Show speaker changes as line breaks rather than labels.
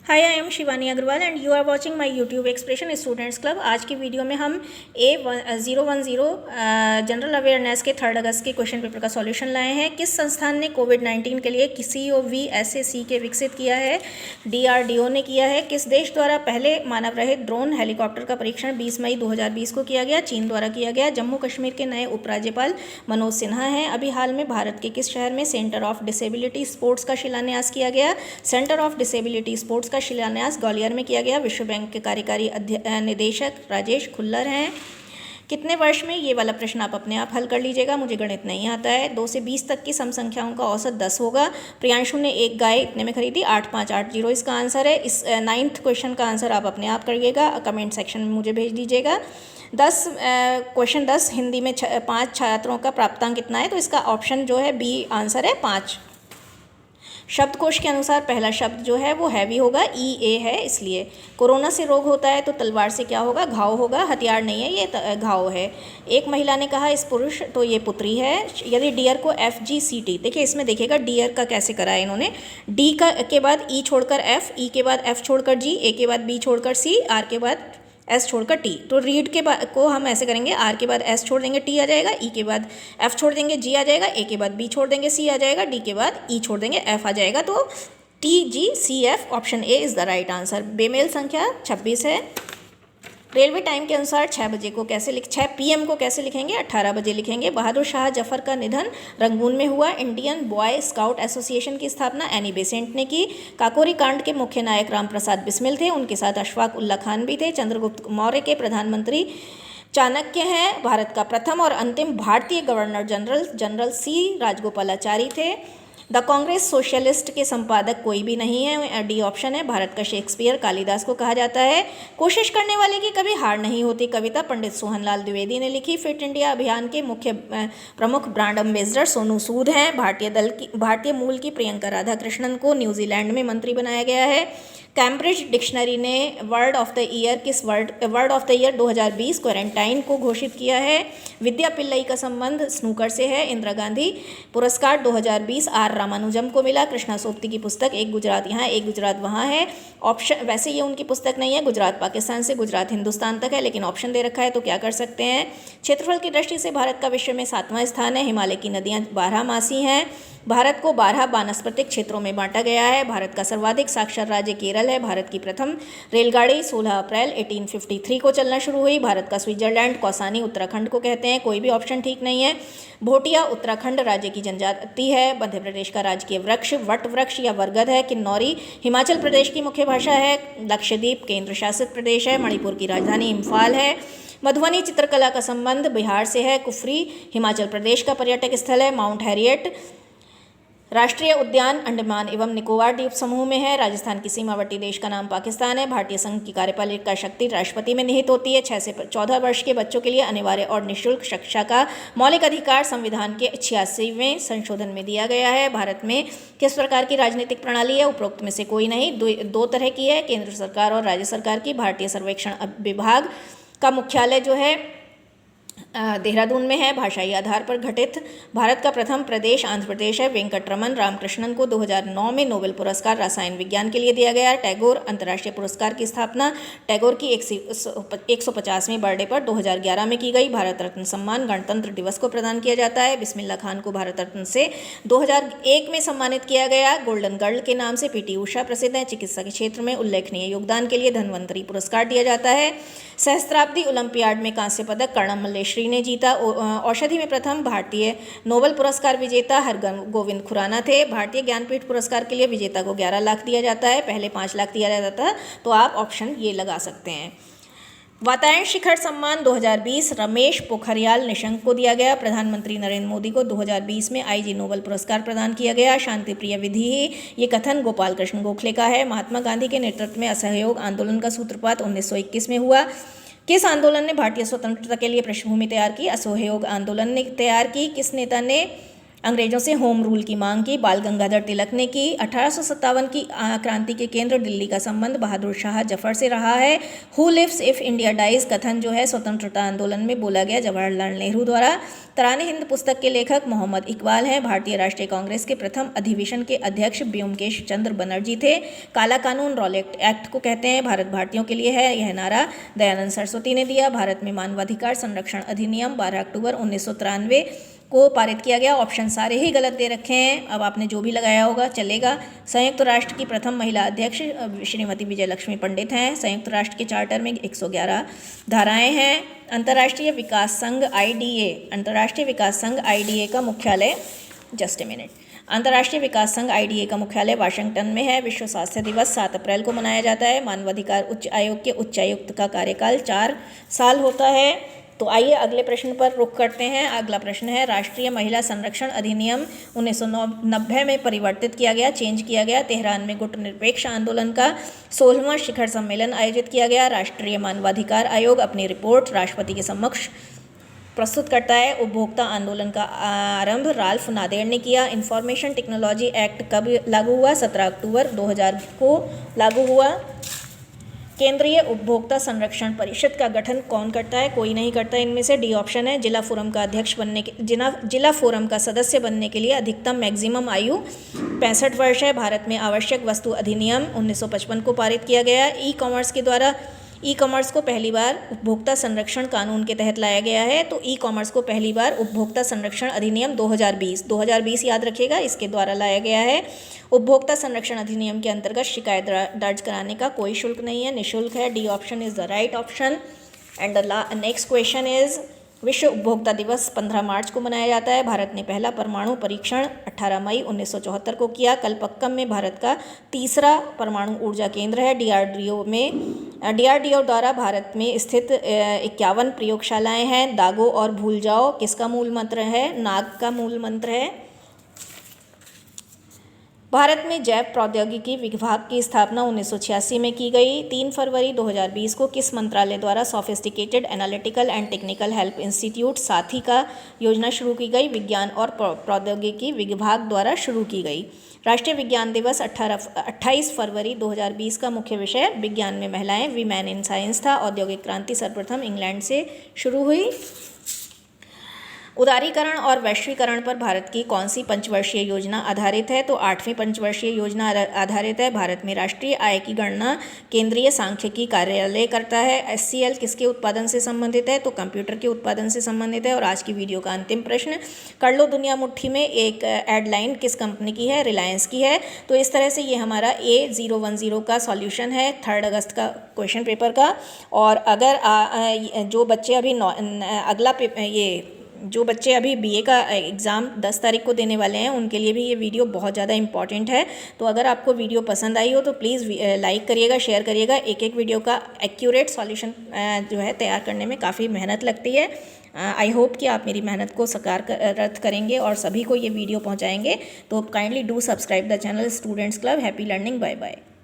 Hi, I am Shivani Agarwal and you are watching my YouTube expression students club. आज की video में हम A010 general awareness के 3 अगस्त के क्वेश्चन पेपर का सॉल्यूशन लाए हैं। किस संस्थान ने कोविड-19 के लिए COVSAC विकसित किया है? DRDO ने किया है। किस देश द्वारा पहले मानव रहित ड्रोन हेलीकॉप्टर का परीक्षण 20 मई 2020 को किया गया? चीन द्वारा किया गया। जम्मू कश्मीर के नए उपराज्यपाल मनोज सिन्हा हैं। अभी हाल में भारत के किस शहर में सेंटर ऑफ डिसेबिलिटी स्पोर्ट्स का शिलान्यास किया गया? सेंटर ऑफ डिसेबिलिटी स्पोर्ट्स का शिलान्यास ग्वालियर में किया गया। विश्व बैंक के कार्यकारी निदेशक राजेश खुल्लर हैं। कितने वर्ष में? ये वाला प्रश्न आप अपने आप हल कर लीजिएगा, मुझे गणित नहीं आता है। 2 से 20 तक की सम संख्याओं का औसत 10 होगा। प्रियांशु ने एक गाय इतने में खरीदी, 8580 इसका आंसर है। इस 9th क्वेश्चन का आंसर आप अपने आप करिएगा, कमेंट सेक्शन में मुझे भेज दीजिएगा। 10 क्वेश्चन 10 हिंदी में 5 छात्रों का प्राप्तांक कितना है? तो इसका ऑप्शन जो है बी आंसर है 5। शब्दकोश के अनुसार पहला शब्द जो है वो हैवी होगा, EA है इसलिए। कोरोना से रोग होता है तो तलवार से क्या होगा? घाव होगा। हथियार नहीं है ये, घाव है। एक महिला ने कहा इस पुरुष, तो ये पुत्री है। यदि डियर को FGCT, देखिए इसमें देखिएगा डियर का कैसे करा है इन्होंने। D के बाद E छोड़कर F, E के बाद F छोड़कर G, A के बाद B छोड़कर C, R के बाद S छोड़कर T। तो रीड के बाद को हम ऐसे करेंगे, R के बाद S छोड़ देंगे, T आ जाएगा। E के बाद F छोड़ देंगे, G आ जाएगा। A के बाद B छोड़ देंगे, C आ जाएगा। D के बाद E छोड़ देंगे, F आ जाएगा। तो TGCF option A is the right answer. बेमेल संख्या 26 है। रेलवे टाइम के अनुसार 6 PM को कैसे लिखेंगे? 18 बजे लिखेंगे। बहादुर शाह जफर का निधन रंगून में हुआ। इंडियन बॉय स्काउट एसोसिएशन की स्थापना एनी बेसेंट ने की। काकोरी कांड के मुख्य नायक राम प्रसाद बिस्मिल थे, उनके साथ अशफाक उल्ला खान भी थे। चंद्रगुप्त मौर्य के प्रधानमंत्री चाणक्य हैं। भारत का प्रथम और अंतिम भारतीय गवर्नर जनरल C राजगोपालाचारी थे। द कांग्रेस सोशलिस्ट के संपादक कोई भी नहीं है, D ऑप्शन है। भारत का शेक्सपियर कालिदास को कहा जाता है। कोशिश करने वाले की कभी हार नहीं होती कविता पंडित सोहनलाल द्विवेदी ने लिखी। फिट इंडिया अभियान के मुख्य प्रमुख ब्रांड एम्बेसडर सोनू सूद हैं। भारतीय मूल की प्रियंका राधाकृष्णन को न्यूजीलैंड में मंत्री बनाया गया है। कैम्ब्रिज डिक्शनरी ने word of the year 2020 quarantine को घोषित किया है। विद्या पिल्लई का संबंध स्नूकर से है। इंदिरा गांधी पुरस्कार 2020 R रामानुजम को मिला। कृष्णा सोबती की पुस्तक एक गुजरात यहाँ एक गुजरात वहाँ है। ऑप्शन, वैसे ये उनकी पुस्तक नहीं है, गुजरात पाकिस्तान से गुजरात हिंदुस्तान तक है, लेकिन ऑप्शन दे रखा है तो क्या कर सकते हैं। क्षेत्रफल की दृष्टि से भारत का विश्व में 7वां स्थान है। हिमालय की नदियाँ 12 मासी हैं। भारत को 12 वानस्पतिक क्षेत्रों में बांटा गया है। भारत का सर्वाधिक साक्षर राज्य केरल है। भारत की प्रथम रेलगाड़ी 16 अप्रैल 1853 को चलना शुरू हुई। भारत का स्विट्जरलैंड कौसानी उत्तराखंड को कहते हैं, कोई भी ऑप्शन ठीक नहीं है। भोटिया उत्तराखंड राज्य की जनजाति है। मध्य प्रदेश का राजकीय वृक्ष वट वृक्ष या बरगद है। किन्नौरी हिमाचल प्रदेश की मुख्य भाषा है। लक्षद्वीप केंद्र शासित प्रदेश है। मणिपुर की राजधानी इम्फाल है। मधुबनी चित्रकला का संबंध बिहार से है। कुफरी हिमाचल प्रदेश का पर्यटक स्थल है। माउंट हैरियट राष्ट्रीय उद्यान अंडमान एवं निकोबार द्वीप समूह में है। राजस्थान की सीमावर्ती देश का नाम पाकिस्तान है। भारतीय संघ की कार्यपालिका शक्ति राष्ट्रपति में निहित होती है। 6 से 14 वर्ष के बच्चों के लिए अनिवार्य और निःशुल्क शिक्षा का मौलिक अधिकार संविधान के 86वें संशोधन में दिया गया है। भारत में किस प्रकार की राजनीतिक प्रणाली है? उपरोक्त में से कोई नहीं। दो तरह की है, केंद्र सरकार और राज्य सरकार की। भारतीय सर्वेक्षण विभाग का मुख्यालय जो है देहरादून में है। भाषाई आधार पर गठित भारत का प्रथम प्रदेश आंध्र प्रदेश है। वेंकटरमन रामकृष्णन को 2009 में नोबेल पुरस्कार रसायन विज्ञान के लिए दिया गया। टैगोर अंतर्राष्ट्रीय पुरस्कार की स्थापना टैगोर की 150वीं बर्थडे पर 2011 में की गई। भारत रत्न सम्मान गणतंत्र दिवस को प्रदान किया जाता है। बिस्मिल्लाह खान को भारत रत्न से 2001 में सम्मानित किया गया। गोल्डन गर्ल के नाम से PT उषा प्रसिद्ध है। चिकित्सा के क्षेत्र में उल्लेखनीय योगदान के लिए धन्वंतरी पुरस्कार दिया जाता है। सहस्त्राब्दी ओलंपियाड में कांस्य पदक कर्णम मल्लेश्वरी ने जीता। औषधि में प्रथम भारतीय नोबेल पुरस्कार विजेता हरगोविंद खुराना थे। भारतीय ज्ञानपीठ पुरस्कार के लिए विजेता को 11 लाख दिया जाता है, पहले 5 लाख दिया जाता था। तो आप ऑप्शन ये लगा सकते हैं। वातायन शिखर सम्मान 2020 रमेश पोखरियाल निशंक को दिया गया। प्रधानमंत्री नरेंद्र मोदी को 2020 में IG नोबेल पुरस्कार प्रदान किया गया। शांति प्रिय विधि ही ये कथन गोपाल कृष्ण गोखले का है। महात्मा गांधी के नेतृत्व में असहयोग आंदोलन का सूत्रपात 1921 में हुआ। किस आंदोलन ने भारतीय स्वतंत्रता के लिए पृष्ठभूमि तैयार की? असहयोग आंदोलन ने तैयार की। किस नेता ने अंग्रेजों से होम रूल की मांग की, बाल गंगाधर तिलक ने की। 1857 की क्रांति के केंद्र दिल्ली का संबंध बहादुर शाह जफर से रहा है। Who lives if India dies कथन जो है स्वतंत्रता आंदोलन में बोला गया जवाहरलाल नेहरू द्वारा। तराने हिंद पुस्तक के लेखक मोहम्मद इकबाल हैं। भारतीय राष्ट्रीय कांग्रेस के प्रथम अधिवेशन के अध्यक्ष ब्योमकेश चंद्र बनर्जी थे। काला कानून रॉलेट एक्ट को कहते हैं, भारत भारतीयों के लिए है, यह नारा दयानंद सरस्वती ने दिया। भारत में मानवाधिकार संरक्षण अधिनियम 12 अक्टूबर 1993 को पारित किया गया। ऑप्शन सारे ही गलत दे रखे हैं, अब आपने जो भी लगाया होगा चलेगा। संयुक्त राष्ट्र की प्रथम महिला अध्यक्ष श्रीमती विजय लक्ष्मी पंडित हैं। संयुक्त राष्ट्र के चार्टर में 111 धाराएं हैं। अंतर्राष्ट्रीय विकास संघ IDA का मुख्यालय जस्ट ए मिनट अंतर्राष्ट्रीय विकास संघ IDA का मुख्यालय वाशिंगटन में है। विश्व स्वास्थ्य दिवस 7 अप्रैल को मनाया जाता है। मानवाधिकार उच्च आयोग के उच्चायुक्त का कार्यकाल 4 साल होता है। तो आइए अगले प्रश्न पर रुख करते हैं। अगला प्रश्न है, राष्ट्रीय महिला संरक्षण अधिनियम 1990 में परिवर्तित किया गया, चेंज किया गया। तेहरान में गुट निरपेक्ष आंदोलन का 16वां शिखर सम्मेलन आयोजित किया गया। राष्ट्रीय मानवाधिकार आयोग अपनी रिपोर्ट राष्ट्रपति के समक्ष प्रस्तुत करता है। उपभोक्ता आंदोलन का आरंभ राल्फ नादेर ने किया। इंफॉर्मेशन टेक्नोलॉजी एक्ट कब लागू हुआ? 17 अक्टूबर 2000 को लागू हुआ। केंद्रीय उपभोक्ता संरक्षण परिषद का गठन कौन करता है? कोई नहीं करता इनमें से। डी ऑप्शन है। जिला फोरम का अध्यक्ष बनने के जिला फोरम का सदस्य बनने के लिए अधिकतम मैक्सिमम आयु 65 वर्ष है। भारत में आवश्यक वस्तु अधिनियम 1955 को पारित किया गया। ई कॉमर्स को पहली बार उपभोक्ता संरक्षण कानून के तहत लाया गया है। तो ई कॉमर्स को पहली बार उपभोक्ता संरक्षण अधिनियम 2020 याद रखिएगा, इसके द्वारा लाया गया है। उपभोक्ता संरक्षण अधिनियम के अंतर्गत शिकायत दर्ज कराने का कोई शुल्क नहीं है, निःशुल्क है। D option is the right option. And the next question is, विश्व उपभोक्ता दिवस 15 मार्च को मनाया जाता है। भारत ने पहला परमाणु परीक्षण 18 मई 1974 को किया। कलपक्कम में भारत का तीसरा परमाणु ऊर्जा केंद्र है। DRDO द्वारा भारत में स्थित 51 प्रयोगशालाएं हैं। दागो और भूल जाओ किसका मूल मंत्र है? नाग का मूल मंत्र है। भारत में जैव प्रौद्योगिकी विभाग की स्थापना 1986 में की गई। 3 फरवरी 2020 को किस मंत्रालय द्वारा sophisticated analytical and technical help institute साथी का योजना शुरू की गई? विज्ञान और प्रौद्योगिकी विभाग द्वारा शुरू की गई। राष्ट्रीय विज्ञान दिवस 28 फरवरी 2020 का मुख्य विषय विज्ञान में महिलाएं, वीमेन इन साइंस था। औद्योगिक क्रांति सर्वप्रथम इंग्लैंड से शुरू हुई। उदारीकरण और वैश्वीकरण पर भारत की कौन सी पंचवर्षीय योजना आधारित है? तो 8वीं पंचवर्षीय योजना आधारित है। भारत में राष्ट्रीय आय की गणना केंद्रीय सांख्यिकी कार्यालय करता है। SCL किसके उत्पादन से संबंधित है? तो कंप्यूटर के उत्पादन से संबंधित है। और आज की वीडियो का अंतिम प्रश्न, कर लो दुनिया मुट्ठी में एक एडलाइन किस कंपनी की है? रिलायंस की है। तो इस तरह से ये हमारा A010 का सॉल्यूशन है 3 अगस्त का क्वेश्चन पेपर का। और अगर जो बच्चे अभी BA का एग्ज़ाम 10 तारीख को देने वाले हैं, उनके लिए भी ये वीडियो बहुत ज़्यादा इंपॉर्टेंट है। तो अगर आपको वीडियो पसंद आई हो तो प्लीज़ लाइक करिएगा, शेयर करिएगा। एक वीडियो का एक्यूरेट सॉल्यूशन जो है तैयार करने में काफ़ी मेहनत लगती है। आई होप कि आप मेरी मेहनत को साकार करेंगे और सभी को ये वीडियो पहुँचाएँगे। तो kindly do subscribe the channel students club. Happy learning. Bye bye.